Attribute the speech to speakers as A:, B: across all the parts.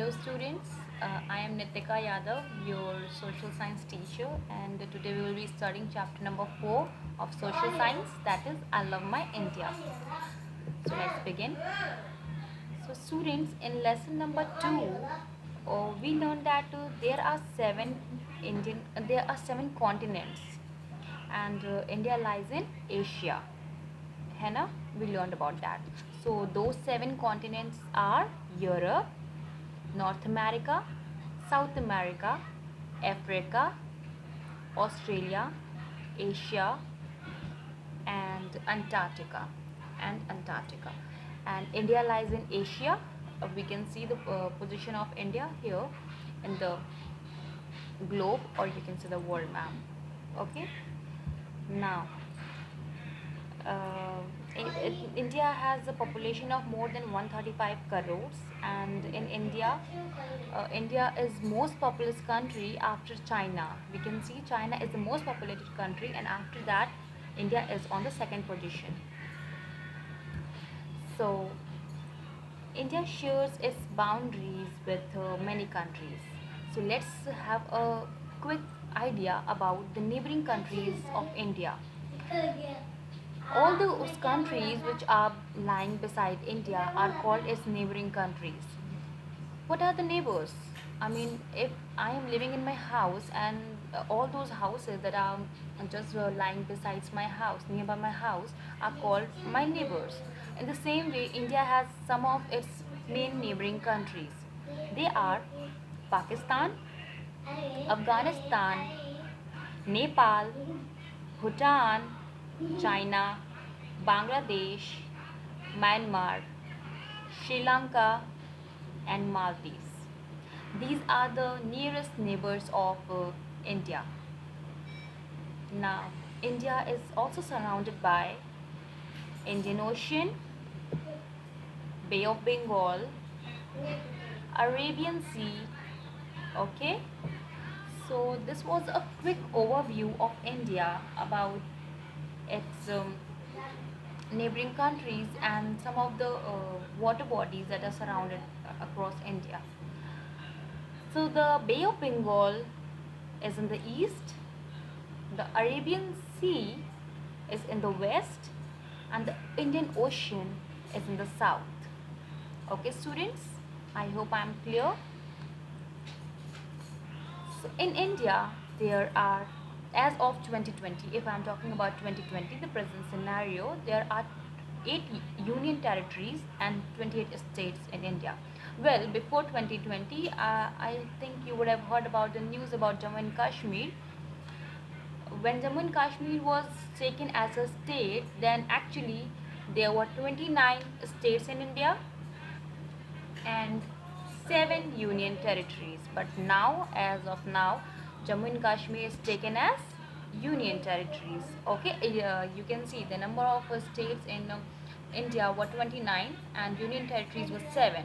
A: Hello students, I am Nitika Yadav, your social science teacher, and today we will be studying chapter number 4 of social science, that is I Love My India. So let's begin. So students, in lesson number 2, we learned that there are seven continents, and India lies in Asia. है ना? We learned about that. So those seven continents are Europe, North America, South America, Africa, Australia, Asia, and Antarctica. And India lies in Asia. We can see the position of India here in the globe, or you can see the world map. Okay. Now, uh, India has a population of more than 135 crores, and in India, India is most populous country after China. We can see China is the most populated country, and after that, India is on the second position. So, India shares its boundaries with many countries. So let's have a quick idea about the neighboring countries of India. All those countries which are lying beside India are called as neighboring countries. What are the neighbors? I mean, if I am living in my house and all those houses that are just lying besides my house, nearby my house, are called my neighbors. In the same way, India has some of its main neighboring countries. They are Pakistan, Afghanistan, Nepal, Bhutan, China, Bangladesh, Myanmar, Sri Lanka, and Maldives. These are the nearest neighbors of India. Now, India is also surrounded by Indian Ocean, Bay of Bengal, Arabian Sea. Okay, so this was a quick overview of India about its neighboring countries and some of the water bodies that are surrounded across India. So the Bay of Bengal is in the east, the Arabian Sea is in the west, and the Indian Ocean is in the south. Okay students, I hope I am clear. So in India there are, as of 2020, if I am talking about 2020, the present scenario, there are 8 union territories and 28 states in India. Well, before 2020, I think you would have heard about the news about Jammu and Kashmir. When Jammu and Kashmir was taken as a state, then actually there were 29 states in India and 7 union territories. But now, as of now, Jammu and Kashmir is taken as union territories. Okay, you can see the number of states in India were 29 and union territories were 7.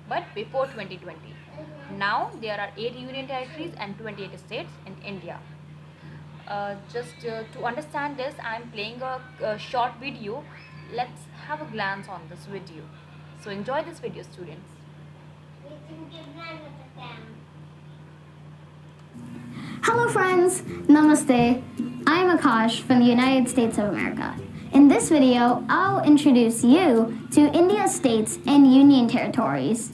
A: But before 2020, now there are 8 union territories and 28 states in India. Just to understand this, I am playing a short video. Let's have a glance on this video. So enjoy this video, students.
B: Hello friends, Namaste. I am Akash from the United States of America. In this video, I'll introduce you to India's states and union territories.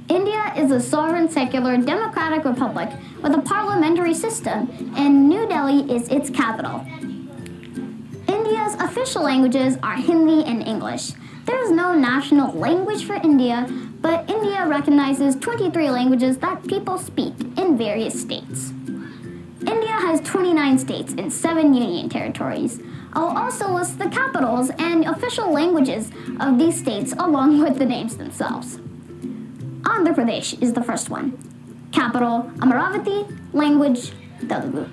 B: India is a sovereign, secular, democratic republic with a parliamentary system, and New Delhi is its capital. India's official languages are Hindi and English. There is no national language for India, but India recognizes 23 languages that people speak in various states. India has 29 states and 7 union territories. I'll also list the capitals and official languages of these states along with the names themselves. Andhra Pradesh is the first one. Capital Amaravati, language Telugu.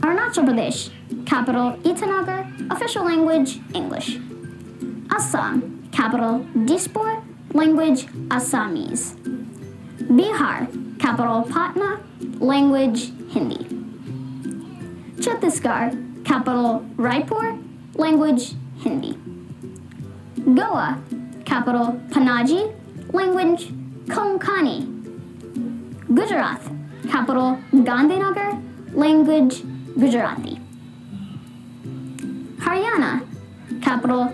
B: Arunachal Pradesh, capital Itanagar, official language English. Assam, capital Dispur, language Assamese. Bihar, capital Patna, language Hindi. Chhattisgarh, capital Raipur, language Hindi. Goa, capital Panaji, language Konkani. Gujarat, capital Gandhinagar, language Gujarati. Haryana, capital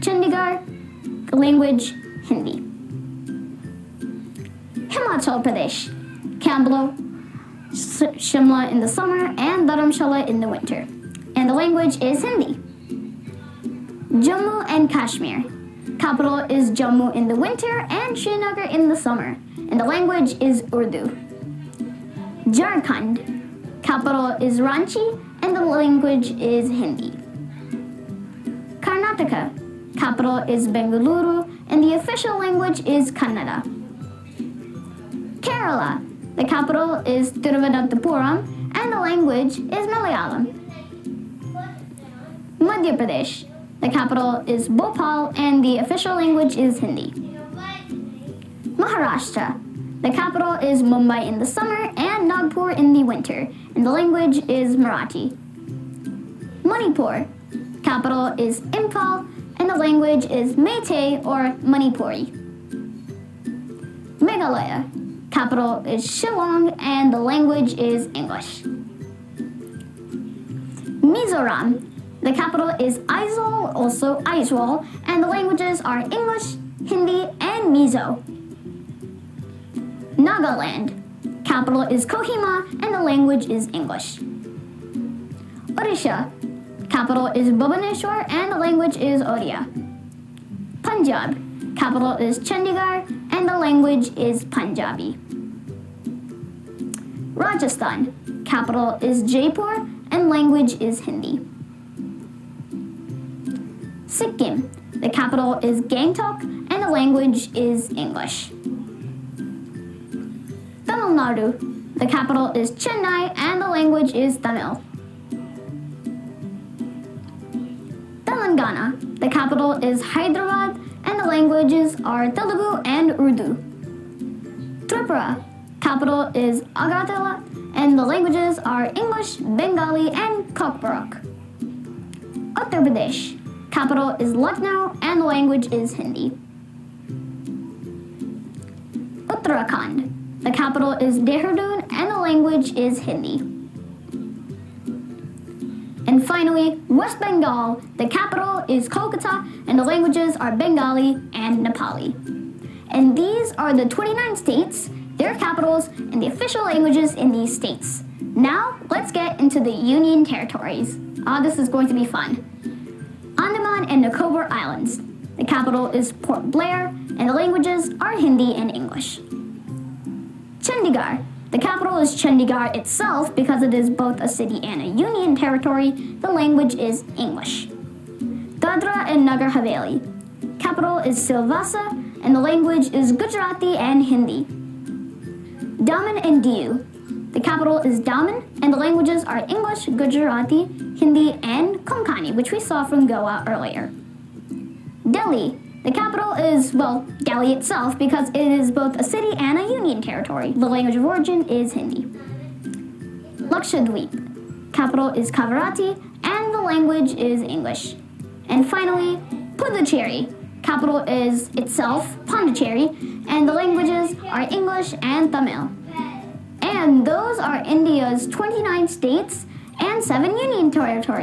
B: Chandigarh, language Hindi. Himachal Pradesh, capital Shimla in the summer and Dharamshala in the winter, and the language is Hindi. Jammu and Kashmir, capital is Jammu in the winter and Srinagar in the summer, and the language is Urdu. Jharkhand, capital is Ranchi and the language is Hindi. Karnataka, capital is Bengaluru and the official language is Kannada. Kerala, the capital is Thiruvananthapuram and the language is Malayalam. Madhya Pradesh, the capital is Bhopal and the official language is Hindi. Maharashtra, the capital is Mumbai in the summer and Nagpur in the winter, and the language is Marathi. Manipur, capital is Imphal and the language is Meitei or Manipuri. Meghalaya, capital is Shillong and the language is English. Mizoram, the capital is Aizawl, also Aizawl, and the languages are English, Hindi, and Mizo. Nagaland, capital is Kohima and the language is English. Odisha, capital is Bhubaneswar and the language is Odia. Punjab, capital is Chandigarh and the language is Punjabi. Rajasthan, capital is Jaipur and language is Hindi. Sikkim, the capital is Gangtok and the language is English. Tamil Nadu, the capital is Chennai and the language is Tamil. Telangana, the capital is Hyderabad and the languages are Telugu and Urdu. Tripura, capital is Agartala and the languages are English, Bengali, and Kokborok. Uttar Pradesh, capital is Lucknow and the language is Hindi. Uttarakhand, the capital is Dehradun and the language is Hindi. And finally, West Bengal, the capital is Kolkata and the languages are Bengali and Nepali. And these are the 29 states, their capitals, and the official languages in these states. Now, let's get into the Union Territories. This is going to be fun. Andaman and Nicobar Islands. The capital is Port Blair, and the languages are Hindi and English. Chandigarh. The capital is Chandigarh itself because it is both a city and a union territory. The language is English. Dadra and Nagar Haveli. Capital is Silvassa, and the language is Gujarati and Hindi. Daman and Diu. The capital is Daman, and the languages are English, Gujarati, Hindi, and Konkani, which we saw from Goa earlier. Delhi. The capital is, well, Delhi itself because it is both a city and a union territory. The language of origin is Hindi. Lakshadweep. Capital is Kavarati, and the language is English. And finally, Puducherry. Capital is itself Pondicherry, and the languages are English and Tamil. And those are India's 29 states and 7 union territories.